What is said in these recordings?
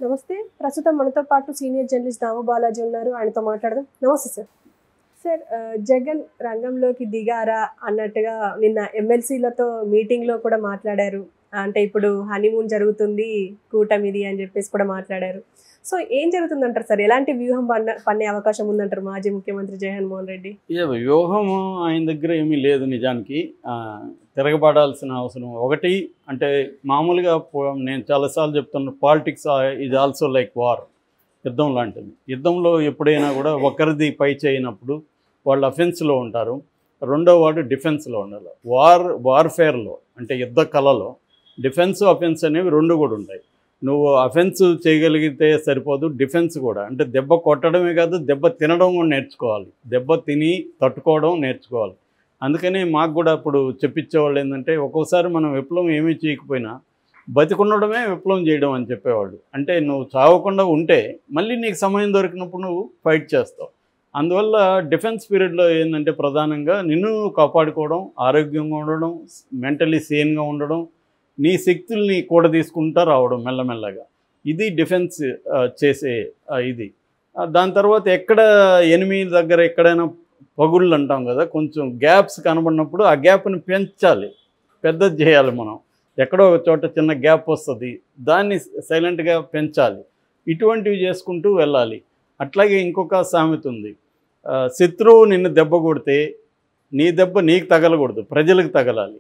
నమస్తే. ప్రస్తుతం మనతో పాటు సీనియర్ జర్నలిస్ట్ దాము బాలాజీ ఉన్నారు. ఆయనతో మాట్లాడదాం. నమస్తే సార్. సార్ జగన్ రంగంలోకి దిగారా అన్నట్టుగా నిన్న ఎమ్మెల్సీలతో మీటింగ్లో కూడా మాట్లాడారు. అంటే ఇప్పుడు హనీమూన్ జరుగుతుంది కూటమిది అని చెప్పేసి కూడా మాట్లాడారు. సో ఏం జరుగుతుందంటారు సార్? ఎలాంటి వ్యూహం పన్నే అవకాశం ఉందంటారు మాజీ ముఖ్యమంత్రి జగన్మోహన్ రెడ్డి? వ్యూహం ఆయన దగ్గర ఏమీ లేదు నిజానికి. తిరగబడాల్సిన అవసరం ఒకటి అంటే మామూలుగా నేను చాలాసార్లు చెప్తున్నా, politics is also like war, యుద్ధం లాంటిది. యుద్ధంలో ఎప్పుడైనా కూడా ఒకరిది పై చేయనప్పుడు వాళ్ళు అఫెన్స్లో ఉంటారు, రెండో వాడు డిఫెన్స్లో ఉండాలి. వార్ఫేర్లో అంటే యుద్ధ కళలో డిఫెన్స్ అఫెన్స్ అనేవి రెండు కూడా ఉంటాయి. నువ్వు అఫెన్స్ చేయగలిగితే సరిపోదు, డిఫెన్స్ కూడా. అంటే దెబ్బ కొట్టడమే కాదు, దెబ్బ తినడం కూడా నేర్చుకోవాలి. దెబ్బ తిని తట్టుకోవడం నేర్చుకోవాలి. అందుకని మాకు కూడా ఇప్పుడు చెప్పించేవాళ్ళు ఏంటంటే, ఒక్కోసారి మనం విప్లవం ఏమీ చేయకపోయినా బతికుండడమే విప్లవం చేయడం అని చెప్పేవాళ్ళు. అంటే నువ్వు చావకుండా ఉంటే మళ్ళీ నీకు సమయం దొరికినప్పుడు నువ్వు ఫైట్ చేస్తావు. అందువల్ల డిఫెన్స్ పీరియడ్లో ఏంటంటే ప్రధానంగా నిన్ను కాపాడుకోవడం, ఆరోగ్యంగా ఉండడం, మెంటలీ సేన్గా ఉండడం, నీ శక్తుల్ని కూడా తీసుకుంటా రావడం మెల్లమెల్లగా. ఇది డిఫెన్స్ చేసే ఇది. దాని తర్వాత ఎక్కడ ఎనిమి దగ్గర ఎక్కడైనా పగుళ్ళు అంటాం కదా, కొంచెం గ్యాప్స్ కనబడినప్పుడు ఆ గ్యాప్ని పెంచాలి, పెద్దది చేయాలి. మనం ఎక్కడో ఒక చోట చిన్న గ్యాప్ వస్తుంది, దాన్ని సైలెంట్గా పెంచాలి. ఇటువంటివి చేసుకుంటూ వెళ్ళాలి. అట్లాగే ఇంకొక సామెత ఉంది, శత్రువు నిన్ను దెబ్బ కొడితే నీ దెబ్బ నీకు తగలకూడదు, ప్రజలకు తగలాలి.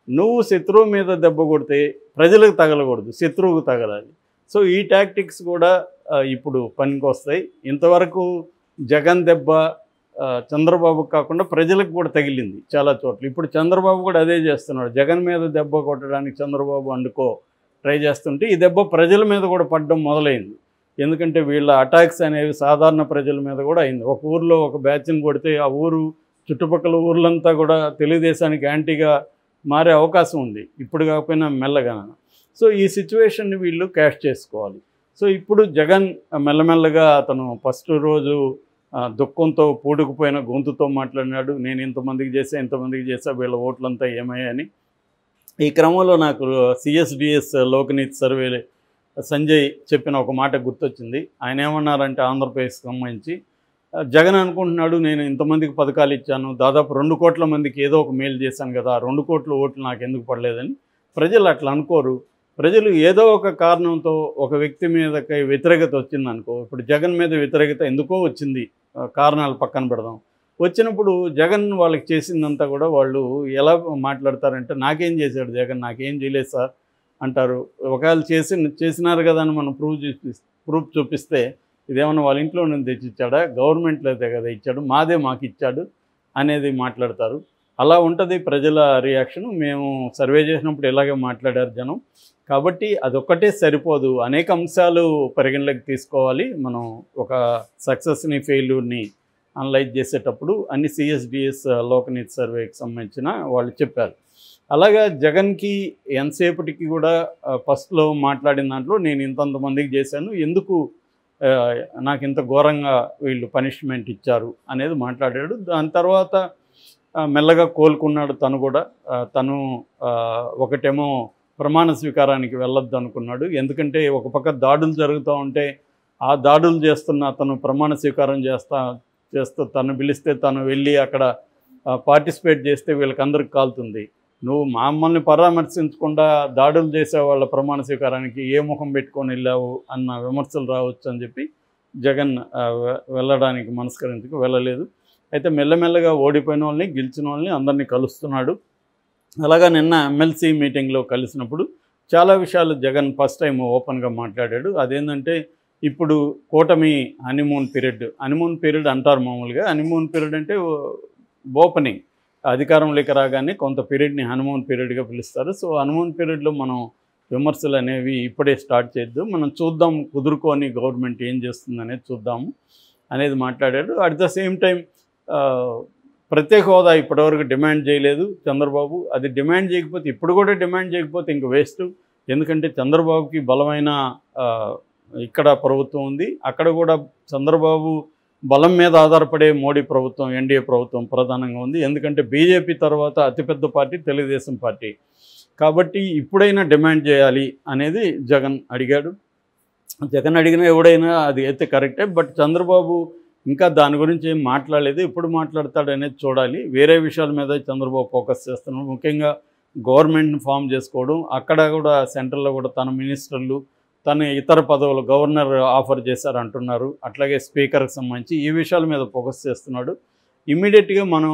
నువ్వు శత్రువు మీద దెబ్బ కొడితే ప్రజలకు తగలకూడదు, శత్రువుకు తగలాలి. సో ఈ టాక్టిక్స్ కూడా ఇప్పుడు పనికి వస్తాయి. ఇంతవరకు జగన్ దెబ్బ చంద్రబాబుకు కాకుండా ప్రజలకు కూడా తగిలింది చాలా చోట్ల. ఇప్పుడు చంద్రబాబు కూడా అదే చేస్తున్నాడు. జగన్ మీద దెబ్బ కొట్టడానికి చంద్రబాబు ట్రై చేస్తుంటే ఈ దెబ్బ ప్రజల మీద కూడా పడడం మొదలైంది. ఎందుకంటే వీళ్ళ అటాక్స్ అనేవి సాధారణ ప్రజల మీద కూడా అయింది. ఒక ఊరిలో ఒక బ్యాచ్ని కొడితే ఆ ఊరు చుట్టుపక్కల ఊర్లంతా కూడా తెలుగుదేశానికి యాంటీగా మారే అవకాశం ఉంది, ఇప్పుడు కాకపోయినా మెల్లగా. సో ఈ సిచ్యువేషన్ని వీళ్ళు క్యాష్ చేసుకోవాలి. సో ఇప్పుడు జగన్ మెల్లమెల్లగా అతను ఫస్ట్ రోజు దుఃఖంతో పూడుకుపోయిన గొంతుతో మాట్లాడినాడు. నేను ఇంతమందికి చేసా వీళ్ళ ఓట్లంతా ఏమయ్యాయని. ఈ క్రమంలో నాకు సిఎస్డిఎస్ లోక్నీతి సర్వే సంజయ్ చెప్పిన ఒక మాట గుర్తొచ్చింది. ఆయన ఏమన్నారంటే, ఆంధ్రప్రదేశ్కి సంబంధించి జగన్ అనుకుంటున్నాడు నేను ఇంతమందికి పథకాలు ఇచ్చాను, దాదాపు 2 కోట్ల మందికి ఏదో ఒక మేలు చేశాను కదా, 2 కోట్ల ఓట్లు నాకు ఎందుకు పడలేదని. ప్రజలు అట్లా అనుకోరు. ప్రజలు ఏదో ఒక కారణంతో ఒక వ్యక్తి మీదకి వ్యతిరేకత వచ్చిందనుకో, ఇప్పుడు జగన్ మీద వ్యతిరేకత ఎందుకో వచ్చింది, కారణాలు పక్కన పెడదాం. వచ్చినప్పుడు జగన్ వాళ్ళకి చేసిందంతా కూడా వాళ్ళు ఎలా మాట్లాడతారంటే, నాకేం చేశాడు జగన్, నాకేం చేయలేదు సార్ అంటారు. ఒకవేళ చేసినారు కదా అని మనం ప్రూఫ్ చూపిస్తే, ఇదేమన్నా వాళ్ళ ఇంట్లో నుంచి తెచ్చిచ్చాడా, గవర్నమెంట్లో అయితే కదా ఇచ్చాడు, మాదే మాకు ఇచ్చాడు అనేది మాట్లాడతారు. అలా ఉంటుంది ప్రజల రియాక్షన్. మేము సర్వే చేసినప్పుడు ఇలాగే మాట్లాడారు జనం. కాబట్టి అదొక్కటే సరిపోదు, అనేక అంశాలు పరిగణలోకి తీసుకోవాలి. మనం ఒక సక్సెస్ని ఫెయిల్యూర్ని అనలైజ్ చేసేటప్పుడు అన్ని సిఎస్డిఎస్ లోక్నీతి సర్వేకి సంబంధించిన వాళ్ళు చెప్పారు. అలాగా జగన్కి ఎంతసేపటికి కూడా ఫస్ట్లో మాట్లాడిన దాంట్లో నేను ఇంతమందికి చేశాను, ఎందుకు నాకు ఇంత ఘోరంగా వీళ్ళు పనిష్మెంట్ ఇచ్చారు అనేది మాట్లాడాడు. దాని తర్వాత మెల్లగా కోలుకున్నాడు తను కూడా. తను ఒకటేమో ప్రమాణ స్వీకారానికి వెళ్ళొద్దు అనుకున్నాడు. ఎందుకంటే ఒక పక్క దాడులు జరుగుతూ ఉంటే ఆ దాడులు చేస్తున్న అతను ప్రమాణ స్వీకారం చేస్తూ తను పిలిస్తే తను వెళ్ళి అక్కడ పార్టిసిపేట్ చేస్తే వీళ్ళకందరికి కాలుతుంది. నువ్వు మమ్మల్ని పరామర్శించకుండా దాడులు చేసే వాళ్ళ ప్రమాణ స్వీకారానికి ఏ ముఖం పెట్టుకొని వెళ్ళావు అన్న విమర్శలు రావచ్చు అని చెప్పి జగన్ వెళ్ళడానికి మనస్కరించుకు వెళ్ళలేదు. అయితే మెల్లమెల్లగా ఓడిపోయిన వాళ్ళని, గెలిచిన వాళ్ళని అందరినీ కలుస్తున్నాడు. అలాగా నిన్న ఎమ్మెల్సీ మీటింగ్లో కలిసినప్పుడు చాలా విషయాలు జగన్ ఫస్ట్ టైం ఓపెన్గా మాట్లాడాడు. అదేంటంటే, ఇప్పుడు కూటమి హనీమూన్ పీరియడ్ అంటారు మామూలుగా. హనీమూన్ పీరియడ్ అంటే ఓపెనింగ్, అధికారంలోకి రాగానే కొంత పీరియడ్ని హనీమూన్ పీరియడ్గా పిలుస్తారు. సో హనీమూన్ పీరియడ్లో మనం విమర్శలు అనేవి ఇప్పుడే స్టార్ట్ చేద్దాం, మనం చూద్దాం కుదురుకొని గవర్నమెంట్ ఏం చేస్తుంది అనేది చూద్దాము అనేది మాట్లాడాడు. అట్ ద సేమ్ టైం ప్రత్యేక హోదా ఇప్పటివరకు డిమాండ్ చేయలేదు చంద్రబాబు. అది డిమాండ్ చేయకపోతే, ఇప్పుడు కూడా డిమాండ్ చేయకపోతే ఇంక వేస్ట్. ఎందుకంటే చంద్రబాబుకి బలమైన ఇక్కడ ప్రభుత్వం ఉంది, అక్కడ కూడా చంద్రబాబు బలం మీద ఆధారపడే మోడీ ప్రభుత్వం, ఎన్డీఏ ప్రభుత్వం ప్రధానంగా ఉంది. ఎందుకంటే బీజేపీ తర్వాత అతిపెద్ద పార్టీ తెలుగుదేశం పార్టీ. కాబట్టి ఇప్పుడైనా డిమాండ్ చేయాలి అనేది జగన్ అడిగాడు. జగన్ అడిగిన ఎవడైనా అది అయితే కరెక్టే. బట్ చంద్రబాబు ఇంకా దాని గురించి ఏం మాట్లాడలేదు. ఎప్పుడు మాట్లాడతాడు అనేది చూడాలి. వేరే విషయాల మీద చంద్రబాబు ఫోకస్ చేస్తున్నాడు. ముఖ్యంగా గవర్నమెంట్ని ఫామ్ చేసుకోవడం, అక్కడ కూడా సెంట్రల్లో కూడా తన మినిస్టర్లు, తన ఇతర పదవులు గవర్నర్ ఆఫర్ చేశారు అంటున్నారు. అట్లాగే స్పీకర్కి సంబంధించి ఈ విషయాల మీద ఫోకస్ చేస్తున్నాడు. ఇమ్మీడియట్గా మనం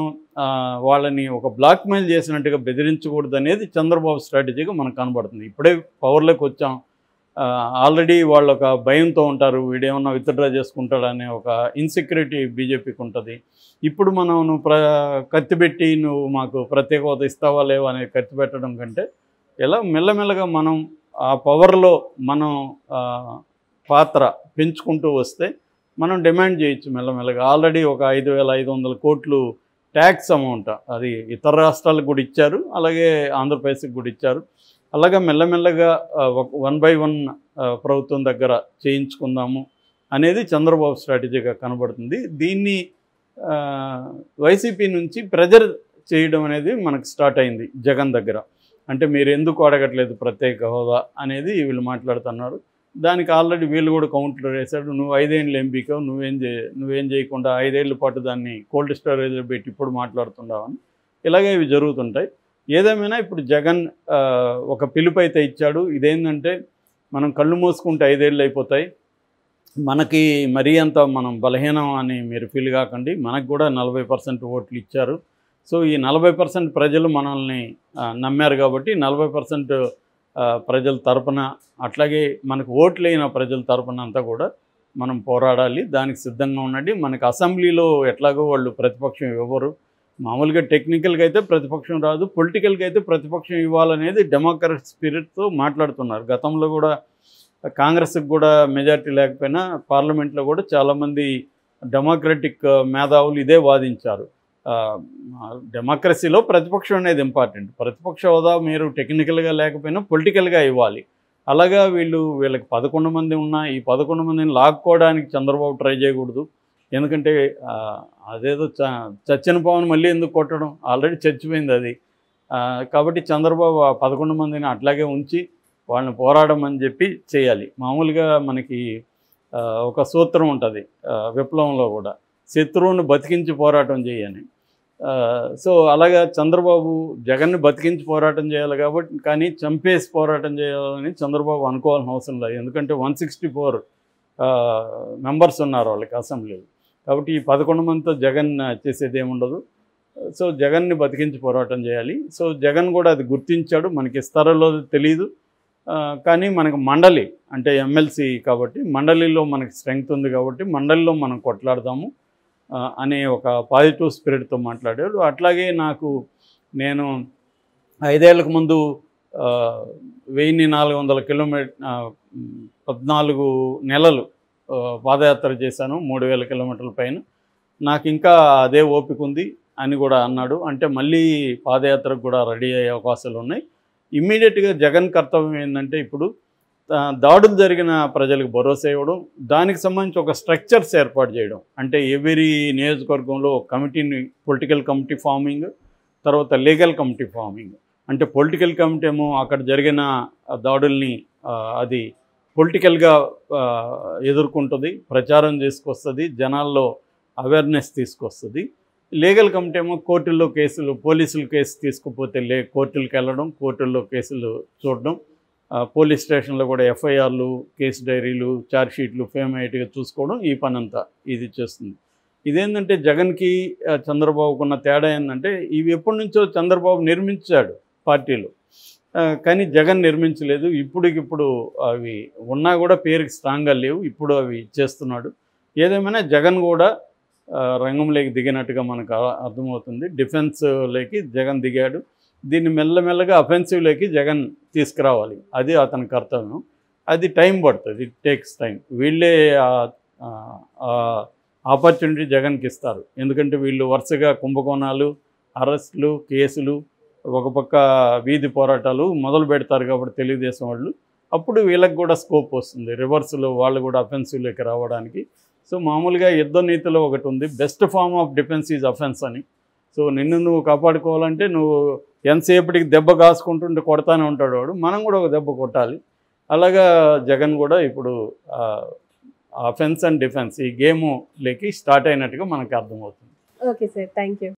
వాళ్ళని ఒక బ్లాక్మెయిల్ చేసినట్టుగా బెదిరించకూడదు అనేది చంద్రబాబు స్ట్రాటజీగా మనకు కనబడుతుంది. ఇప్పుడే పవర్లోకి వచ్చాం, ఆల్రెడీ వాళ్ళు ఒక భయంతో ఉంటారు, వీడేమన్నా విత్డ్రా చేసుకుంటాడనే ఒక ఇన్సెక్యూరిటీ బీజేపీకి ఉంటుంది. ఇప్పుడు మనం నువ్వు కత్తి పెట్టి నువ్వు మాకు ప్రత్యేక హోదా ఇస్తావా లేవా అనేది కత్తి పెట్టడం కంటే ఎలా మెల్లమెల్లగా మనం ఆ పవర్లో మనం పాత్ర పెంచుకుంటూ వస్తే మనం డిమాండ్ చేయొచ్చు మెల్లమెల్లగా. ఆల్రెడీ ఒక 5,500 కోట్లు ట్యాక్స్ అమౌంట్ అది ఇతర రాష్ట్రాలకు కూడా ఇచ్చారు, అలాగే ఆంధ్రప్రదేశ్కి కూడా ఇచ్చారు. అలాగా మెల్లమెల్లగా 1 by 1 ప్రభుత్వం దగ్గర చేయించుకుందాము అనేది చంద్రబాబు స్ట్రాటజీగా కనబడుతుంది. దీన్ని వైసీపీ నుంచి ప్రెజర్ చేయడం అనేది మనకు స్టార్ట్ అయింది జగన్ దగ్గర. అంటే మీరు ఎందుకు అడగట్లేదు ప్రత్యేక హోదా అనేది వీళ్ళు మాట్లాడుతున్నారు. దానికి ఆల్రెడీ వీళ్ళు కూడా కౌంటర్ వేశాడు. నువ్వు 5 ఏళ్ళు ఎంపీకావు, నువ్వేం చేయకుండా 5 ఏళ్ల పాటు దాన్ని కోల్డ్ స్టోరేజ్లో పెట్టి ఇప్పుడు మాట్లాడుతున్నావని. ఇలాగే ఇవి జరుగుతుంటాయి. ఏదేమైనా ఇప్పుడు జగన్ ఒక పిలుపు అయితే ఇచ్చాడు. ఇదేంటంటే మనం కళ్ళు మూసుకుంటే 5 ఏళ్ళు అయిపోతాయి, మనకి మరీ అంత మనం బలహీనం అని మీరు ఫీల్ కాకండి, మనకు కూడా 40% ఓట్లు ఇచ్చారు. సో ఈ 40% ప్రజలు మనల్ని నమ్మారు కాబట్టి 40% ప్రజల తరపున, అట్లాగే మనకు ఓట్లైన ప్రజల తరపున అంతా కూడా మనం పోరాడాలి, దానికి సిద్ధంగా ఉండండి. మనకు అసెంబ్లీలో ఎట్లాగో వాళ్ళు ప్రతిపక్షం ఇవ్వరు. మామూలుగా టెక్నికల్గా అయితే ప్రతిపక్షం రాదు, పొలిటికల్గా అయితే ప్రతిపక్షం ఇవ్వాలనేది డెమోక్రటిక్ స్పిరిట్తో మాట్లాడుతున్నారు. గతంలో కూడా కాంగ్రెస్కి కూడా మెజారిటీ లేకపోయినా పార్లమెంట్లో కూడా చాలామంది డెమోక్రటిక్ మేధావులు ఇదే వాదించారు. డెమోక్రసీలో ప్రతిపక్షం అనేది ఇంపార్టెంట్. ప్రతిపక్ష హోదా మీరు టెక్నికల్గా లేకపోయినా పొలిటికల్గా ఇవ్వాలి. అలాగా వీళ్ళకి 11 మంది ఉన్నా ఈ 11 మందిని లాక్కోవడానికి చంద్రబాబు ట్రై చేయకూడదు. ఎందుకంటే అదేదో చచ్చిన పవన్ మళ్ళీ ఎందుకు కొట్టడం, ఆల్రెడీ చచ్చిపోయింది అది. కాబట్టి చంద్రబాబు ఆ 11 మందిని అట్లాగే ఉంచి వాళ్ళని పోరాడమని చెప్పి చేయాలి. మామూలుగా మనకి ఒక సూత్రం ఉంటుంది విప్లవంలో కూడా, శత్రువును బతికించి పోరాటం చేయని. సో అలాగా చంద్రబాబు జగన్ని బతికించి పోరాటం చేయాలి కాబట్టి, కానీ చంపేసి పోరాటం చేయాలని చంద్రబాబు అనుకోవాల్సిన అవసరం లేదు. ఎందుకంటే 164 మెంబర్స్ ఉన్నారు వాళ్ళకి అసెంబ్లీలో. కాబట్టి ఈ 11 మందితో జగన్ చేసేది ఏముండదు. సో జగన్ని బతికించి పోరాటం చేయాలి. సో జగన్ కూడా అది గుర్తించాడు. మనకి ఇస్తారో తెలియదు, కానీ మనకు మండలి అంటే ఎమ్మెల్సీ కాబట్టి మండలిలో మనకి స్ట్రెంగ్త్ ఉంది కాబట్టి మండలిలో మనం కొట్లాడదాము అనే ఒక పాజిటివ్ స్పిరిట్తో మాట్లాడాడు. అట్లాగే నేను 5 ఏళ్లకు ముందు 1400 కిలోమీటర్ 14 నెలలు పాదయాత్ర చేశాను, 3000 కిలోమీటర్ల పైన. నాకు ఇంకా అదే ఓపిక ఉంది అని కూడా అన్నాడు. అంటే మళ్ళీ పాదయాత్రకు కూడా రెడీ అయ్యే అవకాశాలు ఉన్నాయి. ఇమ్మీడియట్గా జగన్ కర్తవ్యం ఏంటంటే ఇప్పుడు దాడులు జరిగిన ప్రజలకు భరోసా ఇవ్వడం, దానికి సంబంధించి ఒక స్ట్రక్చర్స్ ఏర్పాటు చేయడం. అంటే ఎవరి నియోజకవర్గంలో కమిటీని, పొలిటికల్ కమిటీ ఫార్మింగ్, తర్వాత లీగల్ కమిటీ ఫార్మింగ్. అంటే పొలిటికల్ కమిటీ ఏమో అక్కడ జరిగిన దాడుల్ని అది పొలిటికల్గా ఎదుర్కొంటుంది, ప్రచారం తీసుకొస్తుంది, జనాల్లో అవేర్నెస్ తీసుకొస్తుంది. లీగల్ కమిటీ ఏమో కోర్టుల్లో కేసులు, పోలీసులు కేసు తీసుకుపోతే కోర్టులకు వెళ్ళడం, కోర్టుల్లో కేసులు చూడడం, పోలీస్ స్టేషన్లో కూడా ఎఫ్ఐఆర్లు, కేసు డైరీలు, ఛార్జ్షీట్లు ఫేమయ్యేట్టుగా చూసుకోవడం, ఈ పని అంతా ఇది చేస్తుంది. ఇదేంటంటే జగన్కి చంద్రబాబుకున్న తేడా ఏంటంటే ఇవి ఎప్పటి నుంచో చంద్రబాబు నిర్మించాడు పార్టీలో, కానీ జగన్ నిర్మించలేదు. ఇప్పుడికిప్పుడు అవి ఉన్నా కూడా పేరుకి స్ట్రాంగ్గా లేవు, ఇప్పుడు అవి చేస్తున్నాడు. ఏదేమైనా జగన్ కూడా రంగంలోకి దిగినట్టుగా మనకు అర్థమవుతుంది. డిఫెన్స్లోకి జగన్ దిగాడు. దీన్ని మెల్లమెల్లగా అఫెన్సివ్లోకి జగన్ తీసుకురావాలి, అది అతని కర్తవ్యం. అది టైం పడుతుంది, ఇట్ టేక్స్ టైం. వీళ్ళే ఆపర్చునిటీ జగన్కి ఇస్తారు. ఎందుకంటే వీళ్ళు వరుసగా కుంభకోణాలు, అరెస్టులు, కేసులు, ఒక పక్క వీధి పోరాటాలు మొదలు పెడతారు కాబట్టి తెలుగుదేశం వాళ్ళు, అప్పుడు వీళ్ళకి కూడా స్కోప్ వస్తుంది రివర్స్లో వాళ్ళు కూడా అఫెన్సివ్లోకి రావడానికి. సో మామూలుగా యుద్ధ నీతిలో ఒకటి ఉంది, best form of defence is offence అని. సో నిన్ను నువ్వు కాపాడుకోవాలంటే నువ్వు ఎంతసేపటికి దెబ్బ కాసుకుంటుంటే కొడతానే ఉంటాడు వాడు, మనం కూడా ఒక దెబ్బ కొట్టాలి. అలాగా జగన్ కూడా ఇప్పుడు అఫెన్స్ అండ్ డిఫెన్స్ ఈ గేమ్ లేకి స్టార్ట్ అయినట్టుగా మనకు అర్థమవుతుంది. Okay sir, thank you.